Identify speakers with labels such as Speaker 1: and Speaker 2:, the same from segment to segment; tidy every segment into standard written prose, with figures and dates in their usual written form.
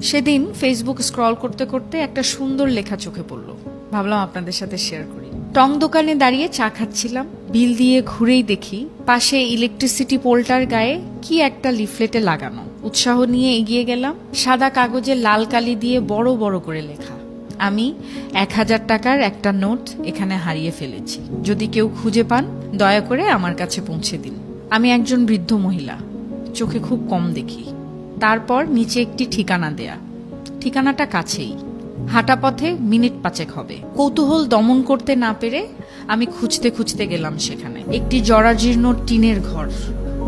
Speaker 1: সেদিন Facebook scroll করতে করতে একটা সুন্দর লেখা চোখে পড়লো, ভাবলাম আপনাদের সাথে শেয়ার করি। টং দোকানে দাঁড়িয়ে চা খাচ্ছিলাম, বিল দিয়ে ঘুরেই দেখি পাশে ইলেকট্রিসিটি পোলটার গায়ে কি একটা লিফলেটে লাগানো। উৎসাহ নিয়ে এগিয়ে গেলাম। সাদা কাগজে লাল কালি দিয়ে বড় বড় করে লেখা, আমি 1000 টাকার একটা নোট এখানে হারিয়ে ফেলেছি, যদি কেউ খুঁজে পান দয়া করে আমার কাছে পৌঁছে দিন। আমি একজন বৃদ্ধ মহিলা, চোখে খুব কম দেখি। তারপর নিচে একটি ঠিকানা দেয়া, ঠিকানাটা কাছেই, হাঁটা পথে মিনিট 5 হবে। কৌতূহল দমন করতে না পেরে আমি খুঁজতে খুঁজতে গেলাম সেখানে। একটি জরাজীর্ণ টিনের ঘর,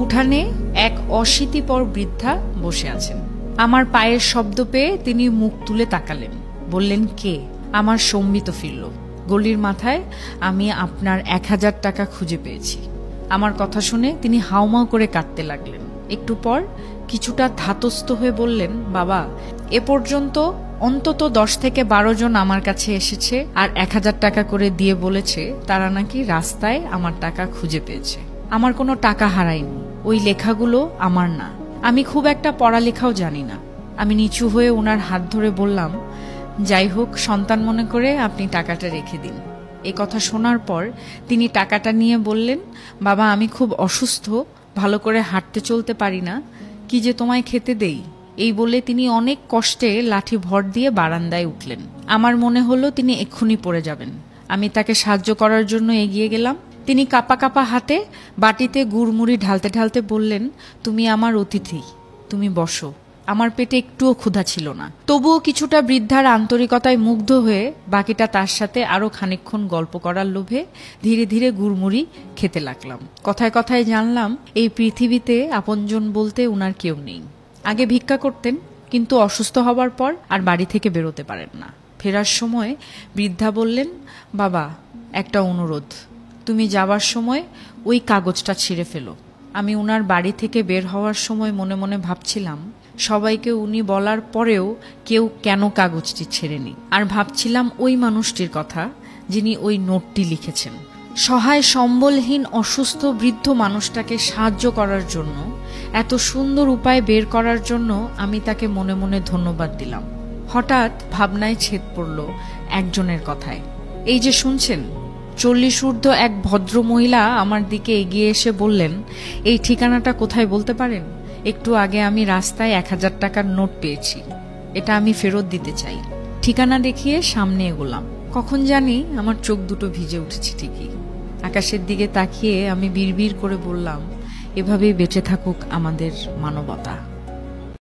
Speaker 1: উঠানে এক অশীতিপর বৃদ্ধা বসে আছেন। আমার পায়ের শব্দ পেয়ে তিনি মুখ তুলে তাকালেন, বললেন কে? আমার সম্বিত ফিরল। গলির মাথায় আমি আপনার 1000 টাকা খুঁজে পেয়েছি। আমার কথা শুনে তিনি হাউমাউ করে কাঁদতে লাগলেন। একটু পর কিছুটা ধাতস্থ হয়ে বললেন, বাবা, এ পর্যন্ত অন্তত 10 থেকে 12 জন আমার কাছে এসেছে আর 1000 টাকা করে দিয়ে বলেছে তারা নাকি রাস্তায় আমার টাকা খুঁজে পেয়েছে। আমার কোনো টাকা হারায়নি, ওই লেখাগুলো আমার না। আমি খুব একটা পড়ালেখাও জানি না। আমি নিচু হয়ে ওনার হাত ধরে বললাম, যাই হোক, সন্তান মনে করে আপনি টাকাটা রেখে দিন। এই কথা শোনার পর তিনি টাকাটা নিয়ে বললেন, বাবা, আমি খুব অসুস্থ, ভালো করে হাঁটতে চলতে পারি না, কি যে তোমায় খেতে দেই। এই বলে তিনি অনেক কষ্টে লাঠি ভর দিয়ে বারান্দায় উঠলেন। আমার মনে হলো তিনি এক্ষুনি পড়ে যাবেন। আমি তাকে সাহায্য করার জন্য এগিয়ে গেলাম। তিনি কাঁপা কাঁপা হাতে বাটিতে গুড়মুড়ি ঢালতে ঢালতে বললেন, তুমি আমার অতিথি, তুমি বসো। আমার পেটে একটুও ক্ষুধা ছিল না, তবুও কিছুটা বৃদ্ধার আন্তরিকতায় মুগ্ধ হয়ে বাকিটা তার সাথে আরো খানিকক্ষণ গল্প করার লোভে ধীরে ধীরে গুড়মুড়ি খেতে লাগলাম। কথায় কথায় জানলাম এই পৃথিবীতে আপনজন বলতে উনার কেউ নেই। আগে ভিক্ষা করতেন, কিন্তু অসুস্থ হবার পর আর বাড়ি থেকে বেরোতে পারেন না। ফেরার সময় বৃদ্ধা বললেন, বাবা, একটা অনুরোধ, তুমি যাবার সময় ওই কাগজটা ছিঁড়ে ফেলো। আমি উনার বাড়ি থেকে বের হওয়ার সময় মনে মনে ভাবছিলাম, সবাইকে উনি বলার পরেও কেউ কেন কাগজটি ছেড়েনি। আর ভাবছিলাম ওই মানুষটির কথা যিনি ওই নোটটি লিখেছেন। সহায় সম্বলহীন অসুস্থ বৃদ্ধ মানুষটাকে সাহায্য করার জন্য, এত সুন্দর উপায় বের করার জন্য আমি তাকে মনে মনে ধন্যবাদ দিলাম। হঠাৎ ভাবনায় ছেদ পড়ল একজনের কথায়। এই যে শুনছেন, 40 ঊর্ধ্ব এক ভদ্র মহিলা আমার দিকে এগিয়ে এসে বললেন, এই ঠিকানাটা কোথায় বলতে পারেন? একটু আগে আমি রাস্তায় 1000 টাকার নোট পেয়েছি, এটা আমি ফেরত দিতে চাই। ঠিকানা দেখিয়ে সামনে এগোলাম। কখন জানি আমার চোখ দুটো ভিজে উঠেছে ঠিকই। আকাশের দিকে তাকিয়ে আমি বিড়বিড় করে বললাম, এভাবেই বেঁচে থাকুক আমাদের মানবতা।